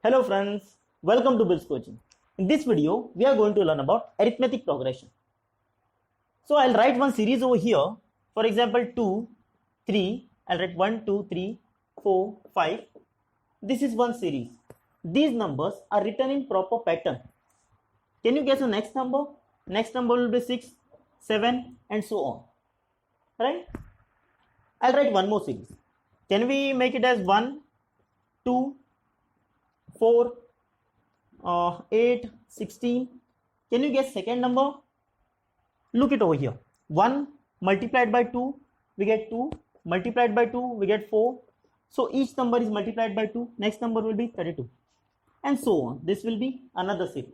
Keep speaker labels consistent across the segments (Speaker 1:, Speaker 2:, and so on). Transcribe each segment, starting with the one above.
Speaker 1: Hello friends, welcome to Bill's Coaching. In this video, we are going to learn about arithmetic progression. So I'll write one series over here. For example, 2, 3, I'll write 1, 2, 3, 4, 5. This is one series. These numbers are written in proper pattern. Can you guess the next number? Next number will be 6, 7 and so on. Right? I'll write one more series. Can we make it as 1, 2, 4, 8, 16. Can you guess second number? Look it over here. 1 multiplied by 2, we get 2. Multiplied by 2, we get 4. So each number is multiplied by 2. Next number will be 32. And so on. This will be another series.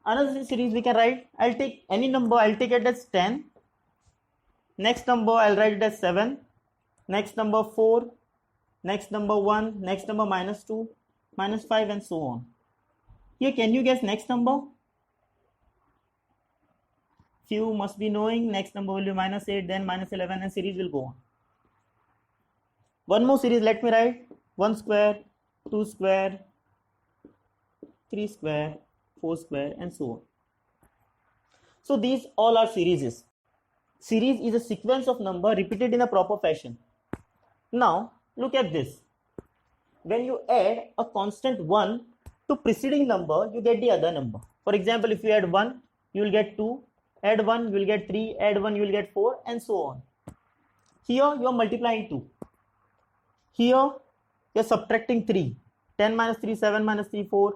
Speaker 1: Another series we can write. I'll take any number. I'll take it as 10. Next number, I'll write it as 7. Next number 4. Next number 1. Next number minus 2. Minus 5 and so on. Here, can you guess next number? Few must be knowing. Next number will be minus 8, then minus 11 and series will go on. One more series let me write. 1 square, 2 square, 3 square, 4 square and so on. So these all are series. Series is a sequence of number repeated in a proper fashion. Now look at this. When you add a constant 1 to preceding number, you get the other number. For example, if you add 1, you will get 2, add 1, you will get 3, add 1, you will get 4 and so on. Here you are multiplying 2. Here you are subtracting 3. 10 minus 3, 7 minus 3, 4,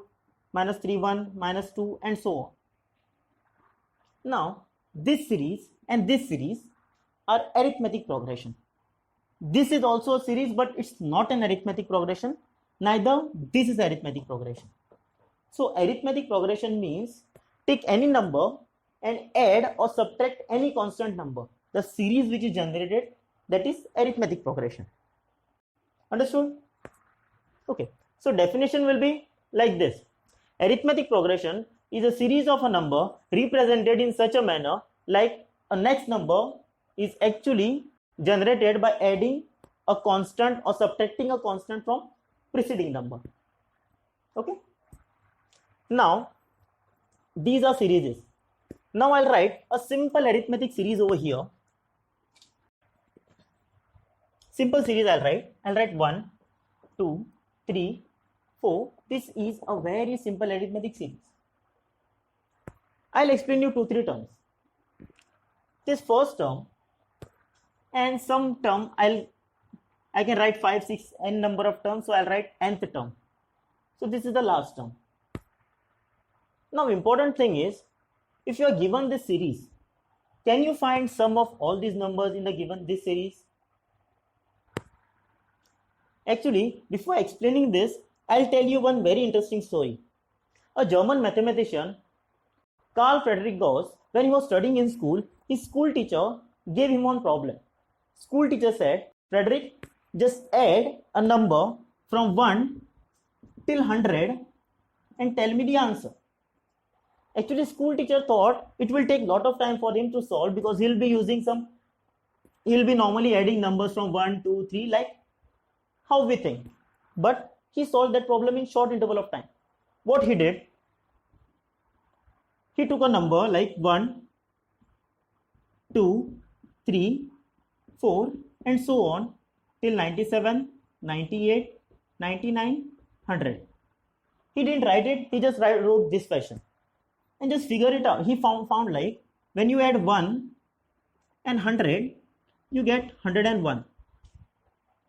Speaker 1: minus 3, 1, minus 2 and so on. Now, this series and this series are arithmetic progression. This is also a series, but it's not an arithmetic progression. Neither this is arithmetic progression. So arithmetic progression means take any number and add or subtract any constant number. The series which is generated, that is arithmetic progression. Understood? Okay. So definition will be like this. Arithmetic progression is a series of a number represented in such a manner like a next number is actually generated by adding a constant or subtracting a constant from preceding number. Okay. Now these are series. Now I'll write a simple arithmetic series over here. Simple series I'll write 1, 2, 3, 4. This is a very simple arithmetic series. I'll explain you 2-3 terms. This first term and some term I can write 5, 6, n number of terms, so I'll write nth term. So this is the last term. Now important thing is, if you are given this series, can you find sum of all these numbers in the given this series? Actually, before explaining this, I'll tell you one very interesting story. A German mathematician, Carl Friedrich Gauss, when he was studying in school, his school teacher gave him one problem. School teacher said, Frederick, just add a number from 1 till 100 and tell me the answer. Actually, school teacher thought it will take lot of time for him to solve because he'll be normally adding numbers from 1, 2, 3 like how we think. But he solved that problem in short interval of time. What he did, he took a number like 1, 2, 3, 4 and so on till 97, 98, 99, 100. He didn't write it, he just wrote this fashion and just figure it out. He found like when you add 1 and 100, you get 101.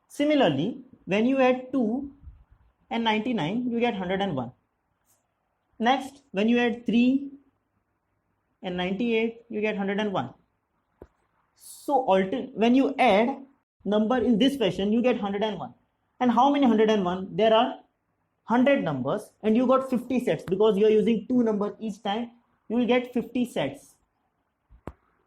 Speaker 1: Similarly, when you add 2 and 99, you get 101. Next, when you add 3 and 98, you get 101. So when you add number in this fashion, you get 101. And how many 101? There are 100 numbers and you got 50 sets because you are using 2 numbers each time. You will get 50 sets.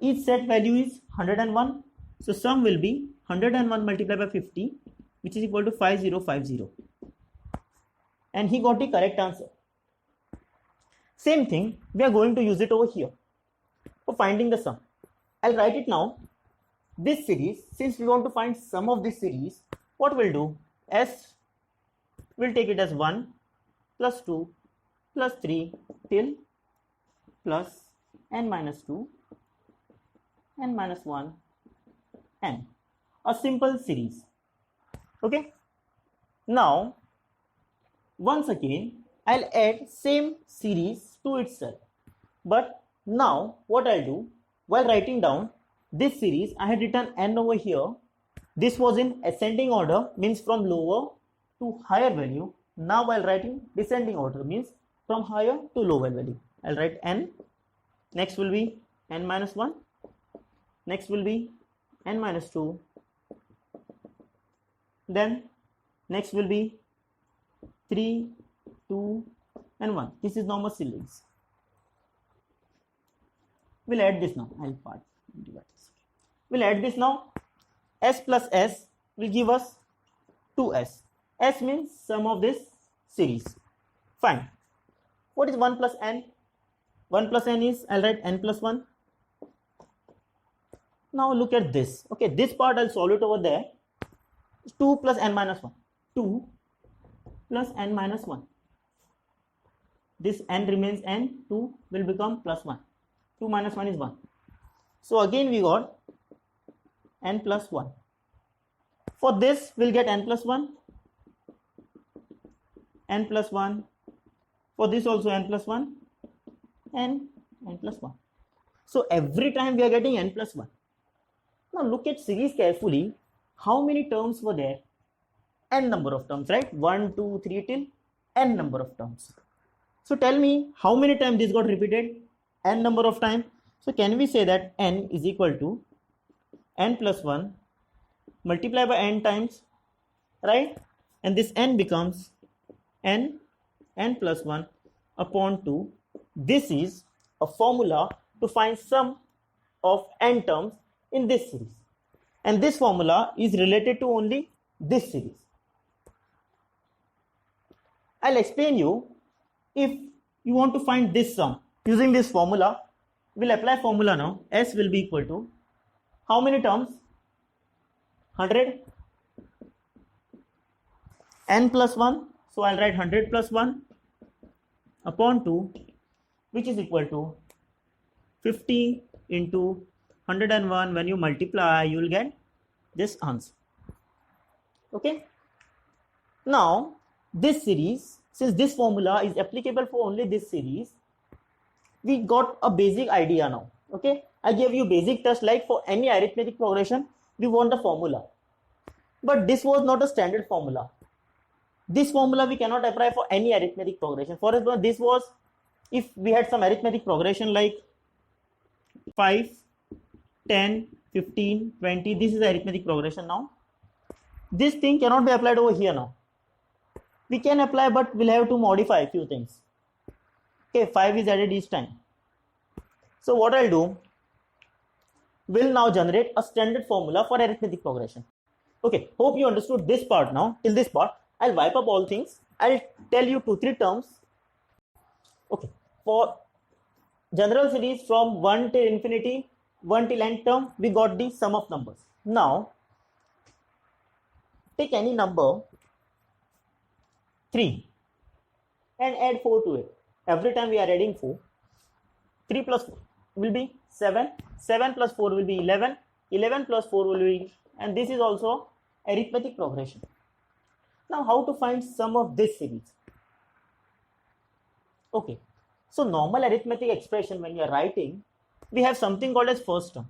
Speaker 1: Each set value is 101. So sum will be 101 multiplied by 50, which is equal to 5050. And he got the correct answer. Same thing, we are going to use it over here for finding the sum. I'll write it now. This series, since we want to find sum of this series, what we'll do? S, we'll take it as 1, plus 2 plus 3 till plus n minus 2 n minus 1 n, a simple series. Okay, now once again I'll add same series to itself, but now what I'll do, while writing down this series, I had written n over here. This was in ascending order, means from lower to higher value. Now while writing descending order, means from higher to lower value. I'll write n, next will be n minus 1, next will be n minus 2, then next will be 3, 2 and 1. This is normal series. We'll add this now. I'll part divide this. We'll add this now. S plus S will give us 2S. S means sum of this series. Fine. What is 1 plus n? 1 plus n is, I'll write n plus 1. Now look at this. Okay, this part I'll solve it over there. 2 plus n minus 1. 2 plus n minus 1. This n remains n, 2 will become plus 1. 2 minus 1 is 1. So again we got n plus 1. For this we'll get n plus 1, n plus 1. For this also n plus 1 and n plus 1. So every time we are getting n plus 1. Now look at series carefully. How many terms were there? N number of terms, right? 1, 2, 3 till n number of terms. So tell me how many times this got repeated? N number of times. So can we say that n is equal to n plus 1 multiplied by n times, right? And this n becomes n plus 1 upon 2. This is a formula to find sum of n terms in this series. And this formula is related to only this series. I'll explain you. If you want to find this sum using this formula, we'll apply formula now. S will be equal to how many terms? 100. N plus 1. So I'll write 100 plus 1 upon 2, which is equal to 50 into 101. When you multiply, you will get this answer. Okay. Now this series, since this formula is applicable for only this series, we got a basic idea now. Okay, I gave you basic test, like for any arithmetic progression we want a formula, but this was not a standard formula. This formula we cannot apply for any arithmetic progression. For example, this was if we had some arithmetic progression like 5, 10, 15, 20. This is the arithmetic progression. Now this thing cannot be applied over here. Now we can apply, but we'll have to modify a few things. Okay, 5 is added each time. So what I'll do, we'll now generate a standard formula for arithmetic progression. Okay, hope you understood this part now. Till this part, I'll wipe up all things. I'll tell you 2-3 terms. Okay, for general series from 1 till infinity, 1 till n term, we got the sum of numbers. Now take any number 3 and add 4 to it. Every time we are adding 4, 3 plus 4 will be 7, 7 plus 4 will be 11, 11 plus 4 will be, and this is also arithmetic progression. Now how to find sum of this series? Okay, so normal arithmetic expression, when you are writing, we have something called as first term.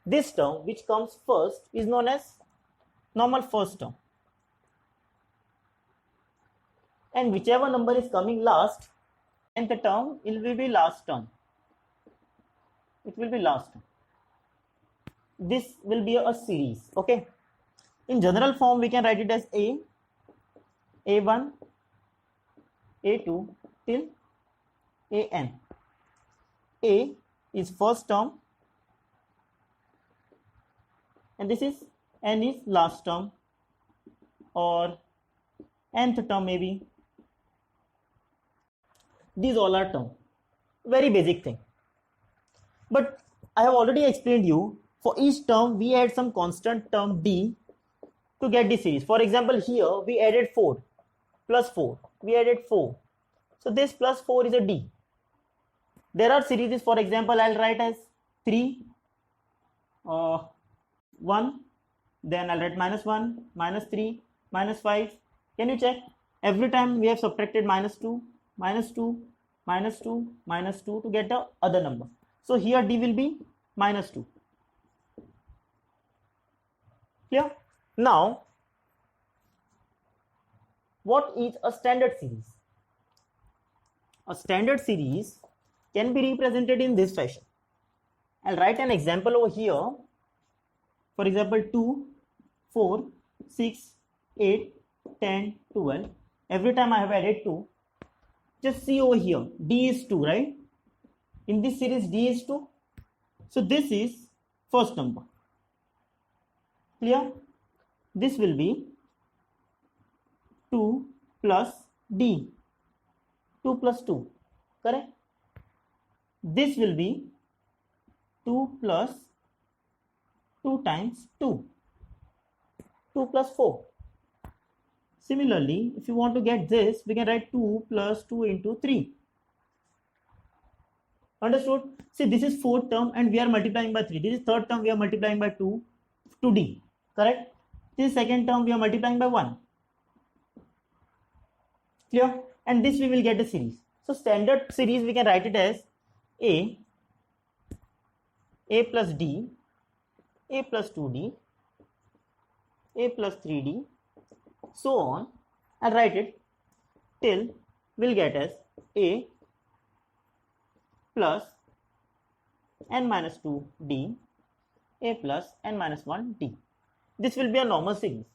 Speaker 1: This term which comes first is known as normal first term, and whichever number is coming last, and the term, it will be last term. It will be last term. This will be a series. Okay, in general form we can write it as A, A1, A2 till AN. A is first term and this is N is last term or nth term maybe. These all are terms. Very basic thing. But I have already explained you, for each term we add some constant term D to get the series. For example, here we added 4 plus 4. we added 4. So this plus 4 is a D. There are series, for example, I'll write as 3, 1, then I'll write -1, -3, -5. Can you check? Every time we have subtracted -2, -2, -2, -2 to get the other number. So here D will be -2. Clear? Now, what is a standard series? A standard series can be represented in this fashion. I'll write an example over here. For example, 2, 4, 6, 8, 10, 12. Every time I have added 2. Just see over here. D is 2, right? In this series, D is 2. So this is first number. Clear? This will be 2 plus D. 2 plus 2. Correct? This will be 2 plus 2 times 2. 2 plus 4. Similarly, if you want to get this, we can write 2 plus 2 into 3. Understood? See, this is fourth term and we are multiplying by 3. This is third term, we are multiplying by 2D. Correct? This is second term, we are multiplying by 1. Clear? And this we will get a series. So standard series, we can write it as A plus D, A plus 2D, A plus 3D, so on. I'll write it till we'll get as A plus n minus 2D, A plus n minus 1D. This will be a normal series.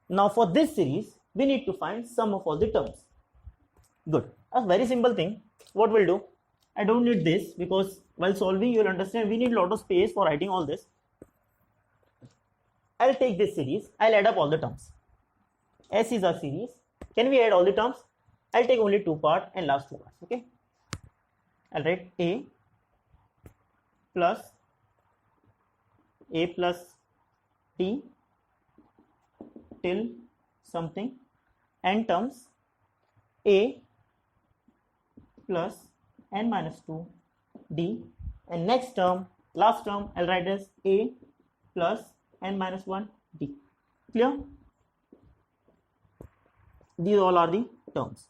Speaker 1: Now for this series, we need to find sum of all the terms. Good. A very simple thing. What we'll do? I don't need this because while solving you will understand we need a lot of space for writing all this. I'll take this series. I'll add up all the terms. S is our series. Can we add all the terms? I'll take only 2 parts and last 2 parts. Okay. I'll write A plus D till something n terms A plus n minus 2 D, and next term, last term, I'll write as A plus n minus 1 D. Clear? These all are the terms.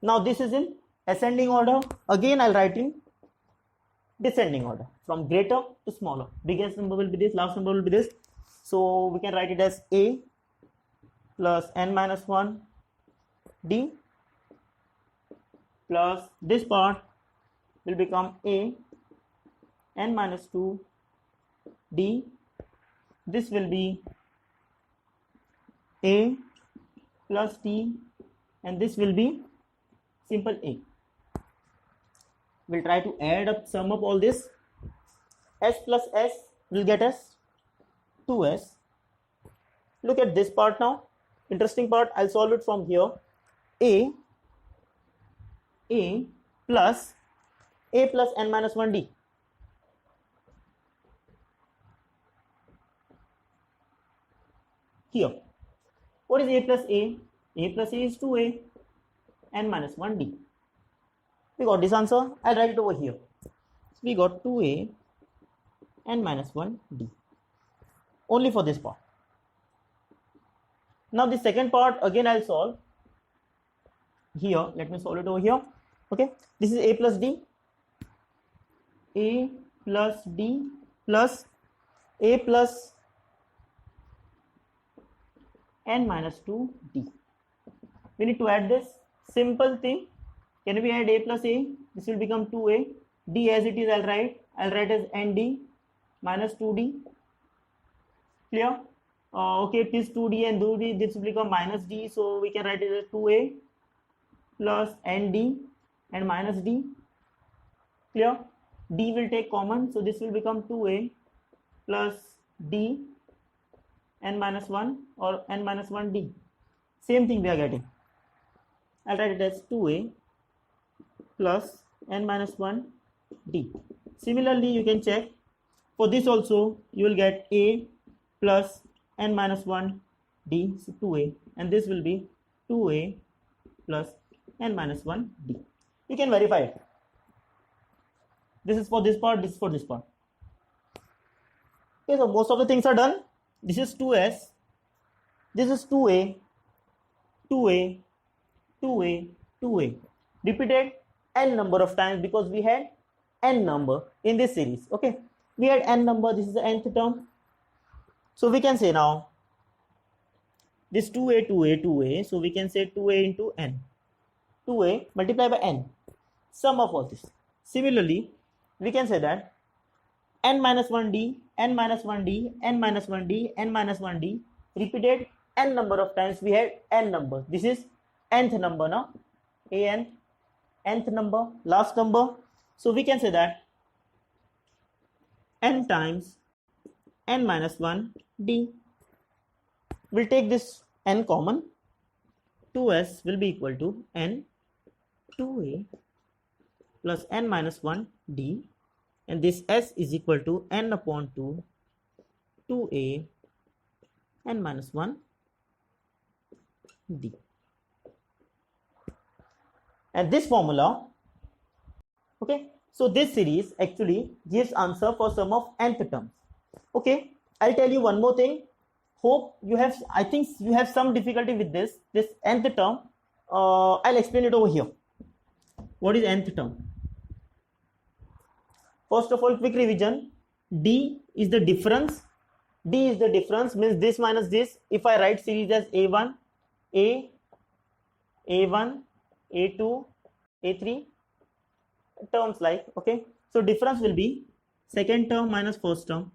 Speaker 1: Now this is in ascending order. Again, I'll write in descending order from greater to smaller. Biggest number will be this, last number will be this. So we can write it as A plus n minus 1 D plus this part will become A n minus 2 D. This will be A plus D, and this will be simple A. We'll try to add up, sum up all this. S plus S will get us 2S. Look at this part now. Interesting part. I'll solve it from here. A plus n minus 1 D. Here. What is A plus A? A plus A is 2A n minus 1 D. We got this answer. I'll write it over here. So we got 2A n minus 1 D. Only for this part. Now the second part again I'll solve. Here, let me solve it over here. Okay, this is A plus D. A plus D plus A plus n minus 2 D. We need to add this simple thing. Can we add A plus A? This will become 2A. D as it is I'll write as ND minus 2D. Clear? Okay, it is 2D and 2D. This will become minus D. So we can write it as 2A plus ND and minus D. Clear? D will take common. So this will become 2A plus D n minus 1 or n minus 1 D. Same thing we are getting. I'll write it as 2A plus n minus 1 D. Similarly, you can check for this also. You will get A plus n minus 1 d, so 2a, and this will be 2a plus n minus 1 d. You can verify it. This is for this part, this is for this part. Okay, so most of the things are done. This is 2s, this is 2a, 2a, 2a, 2a. Repeated n number of times because we had n number in this series. Okay, we had n number, this is the nth term. So we can say now this 2a, 2a, 2a. So we can say 2a into n. 2a multiplied by n. Sum of all this. Similarly, we can say that n minus 1d, n minus 1d, n minus 1d, n minus 1d. Repeated n number of times we had n number. This is nth number now. An, nth number, last number. So we can say that n times n minus 1 d. We'll take this n common. 2s will be equal to n 2a plus n minus 1 d, and this s is equal to n upon 2 2a n minus 1 d. And this formula, okay, so this series actually gives answer for sum of nth terms. Okay, I'll tell you one more thing. Hope you have, I think you have some difficulty with this nth term. I'll explain it over here. What is nth term? First of all, quick revision. D is the difference. D is the difference, means this minus this. If I write series as A1, A1, A2, A3, terms like, okay. So difference will be second term minus first term,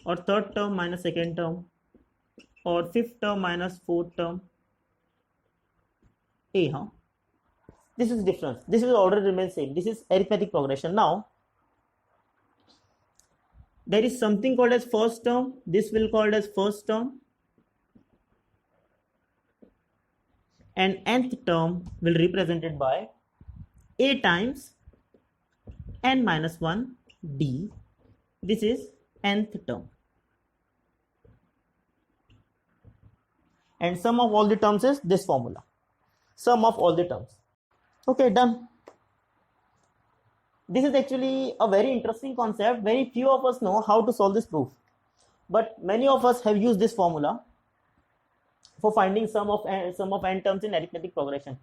Speaker 1: or third term minus second term, or fifth term minus fourth term. A, huh? This is difference. This will already remain same. This is arithmetic progression. Now, there is something called as first term. This will called as first term. And nth term will be represented by a times n minus 1 d. This is nth term. And sum of all the terms is this formula. Sum of all the terms. Okay, done. This is actually a very interesting concept. Very few of us know how to solve this proof. But many of us have used this formula for finding sum of n terms in arithmetic progression.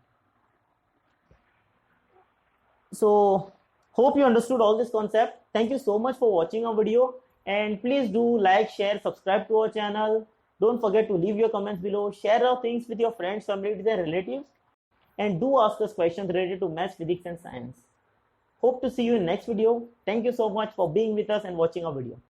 Speaker 1: So, hope you understood all this concept. Thank you so much for watching our video. And please do like, share, subscribe to our channel. Don't forget to leave your comments below. Share our things with your friends, family, and relatives. And do ask us questions related to maths, physics, and science. Hope to see you in next video. Thank you so much for being with us and watching our video.